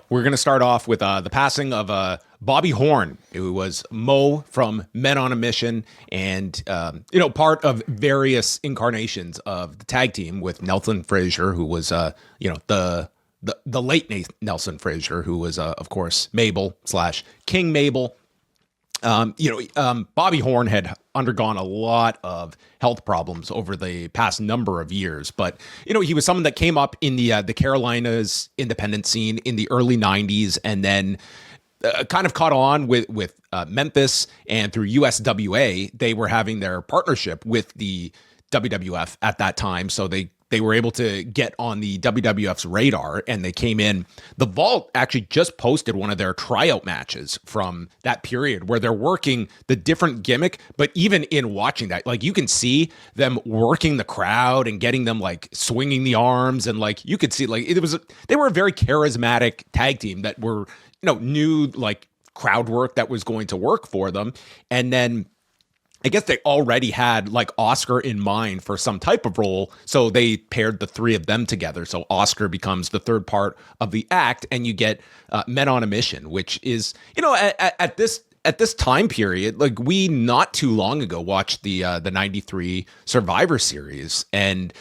we're going to start off with the passing of Bobby Horne, who was Mo from Men on a Mission, and part of various incarnations of the tag team with Nelson Frazier, who was the late Nelson Frazier, who was of course Mabel slash King Mabel. Bobby Horne had undergone a lot of health problems over the past number of years, but he was someone that came up in the Carolinas independent scene in the early '90s, and then kind of caught on with Memphis, and through USWA, they were having their partnership with the WWF at that time, so they were able to get on the WWF's radar, and they came in. The Vault actually just posted one of their tryout matches from that period where they're working the different gimmick, but even in watching that, like, you can see them working the crowd and getting them like swinging the arms, and like you could see like they were a very charismatic tag team that were knew like crowd work that was going to work for them. And then I guess they already had like Oscar in mind for some type of role, so they paired the three of them together. So Oscar becomes the third part of the act, and you get Men on a Mission, which is at this time period, like, we not too long ago watched the '93 Survivor Series, and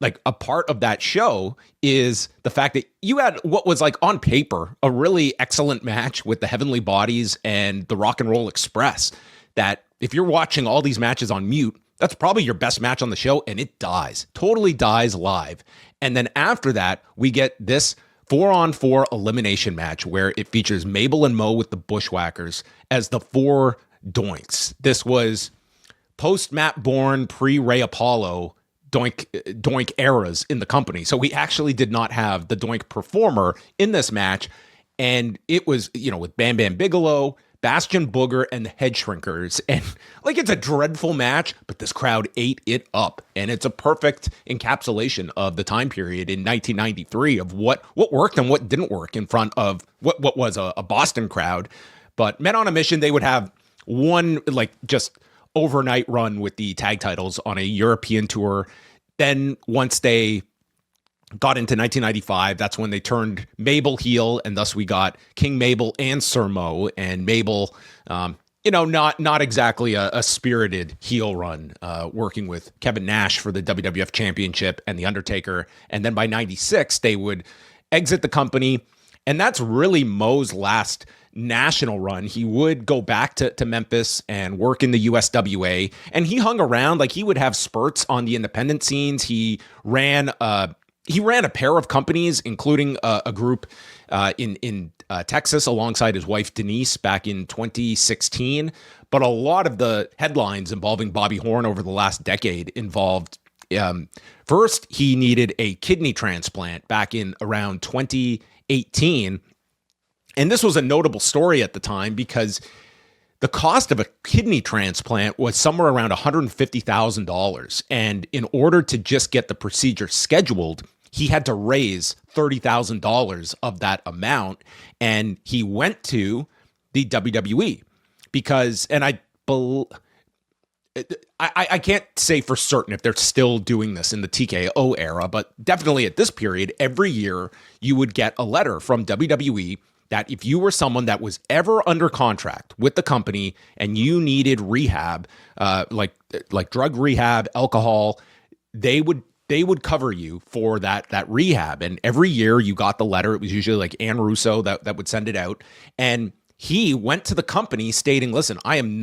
like a part of that show is the fact that you had what was like on paper a really excellent match with the Heavenly Bodies and the Rock and Roll Express. That if you're watching all these matches on mute, that's probably your best match on the show, and it totally dies live. And then after that, we get this 4-on-4 elimination match where it features Mabel and Mo with the Bushwhackers as the four Doinks. This was post Matt Bourne, pre Ray Apollo Doink eras in the company. So we actually did not have the Doink performer in this match, and it was, with Bam Bam Bigelow, Bastion Booger, and the Head Shrinkers. And like, it's a dreadful match, but this crowd ate it up. And it's a perfect encapsulation of the time period in 1993 of what worked and what didn't work in front of what was a Boston crowd. But Men on a Mission, they would have one like just overnight run with the tag titles on a European tour. Then once they got into 1995, that's when they turned Mabel heel, and thus we got King Mabel and Sir Mo. And Mabel, not exactly a spirited heel run, working with Kevin Nash for the WWF Championship and The Undertaker. And then by 96, they would exit the company, and that's really Mo's last national run. He would go back to Memphis and work in the USWA, and he hung around. Like, he would have spurts on the independent scenes. He ran a pair of companies, including a group in Texas alongside his wife Denise back in 2016. But a lot of the headlines involving Bobby Horne over the last decade involved, first, he needed a kidney transplant back in around 2018. And this was a notable story at the time because the cost of a kidney transplant was somewhere around $150,000. And in order to just get the procedure scheduled, he had to raise $30,000 of that amount. And he went to the WWE because, and I can't say for certain if they're still doing this in the TKO era, but definitely at this period, every year you would get a letter from WWE that if you were someone that was ever under contract with the company and you needed rehab, like drug rehab, alcohol, they would cover you for that rehab. And every year you got the letter. It was usually like Ann Russo that would send it out. And he went to the company stating, listen, I am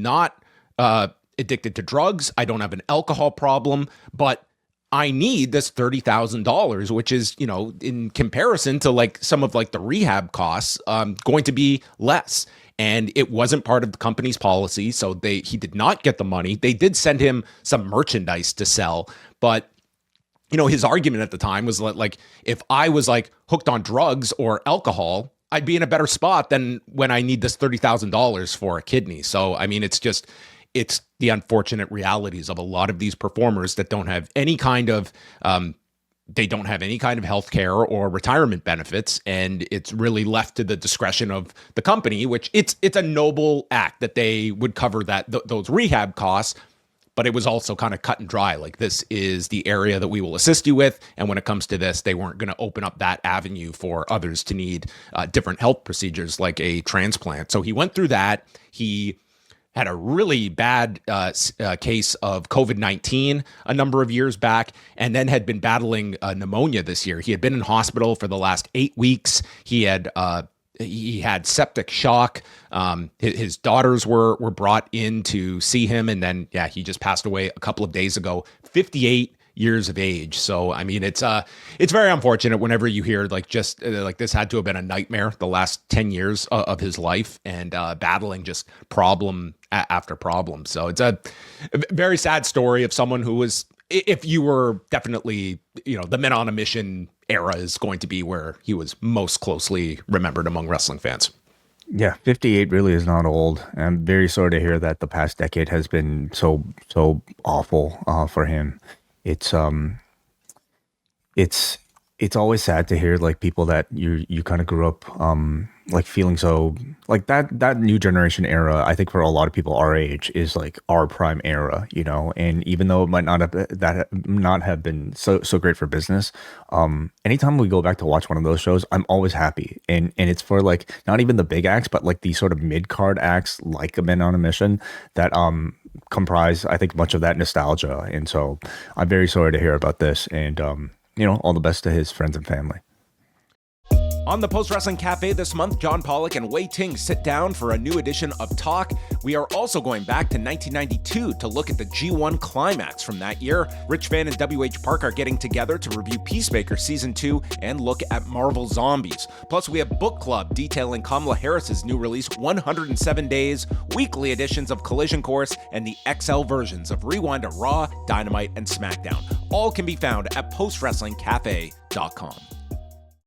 not addicted to drugs. I don't have an alcohol problem, but I need this $30,000, which is, in comparison to like some of like the rehab costs, going to be less. And it wasn't part of the company's policy, so he did not get the money. They did send him some merchandise to sell, but his argument at the time was like, if I was like hooked on drugs or alcohol, I'd be in a better spot than when I need this $30,000 for a kidney. So I mean, it's the unfortunate realities of a lot of these performers that don't have any kind of health care or retirement benefits, and it's really left to the discretion of the company, which it's a noble act that they would cover those rehab costs. but it was also kind of cut and dry. Like, this is the area that we will assist you with. And when it comes to this, they weren't going to open up that avenue for others to need different health procedures like a transplant. So he went through that. He had a really bad case of COVID-19 a number of years back, and then had been battling pneumonia this year. He had been in hospital for the last 8 weeks. He had septic shock. His daughters were brought in to see him, and then he just passed away a couple of days ago, 58 years of age. So I mean, it's very unfortunate whenever you hear like this had to have been a nightmare the last 10 years of his life, and battling just problem after problem. So it's a very sad story of someone who was, if you were definitely, the Men on a Mission era is going to be where he was most closely remembered among wrestling fans. Yeah, 58 really is not old. I'm very sorry to hear that the past decade has been so awful for him. It's always sad to hear like people that you kind of grew up like feeling so like that new generation era. I think for a lot of people our age is like our prime era, and even though it might not have been so great for business, anytime we go back to watch one of those shows, I'm always happy, and it's for like not even the big acts, but like these sort of mid-card acts like Men on a Mission that comprise, I think, much of that nostalgia. And so I'm very sorry to hear about this, and all the best to his friends and family. On the Post Wrestling Cafe this month, John Pollock and Wei Ting sit down for a new edition of Talk. We are also going back to 1992 to look at the G1 climax from that year. Rich Vann and WH Park are getting together to review Peacemaker Season 2 and look at Marvel Zombies. Plus, we have Book Club detailing Kamala Harris's new release, 107 Days, weekly editions of Collision Course, and the XL versions of Rewind to Raw, Dynamite, and SmackDown. All can be found at postwrestlingcafe.com.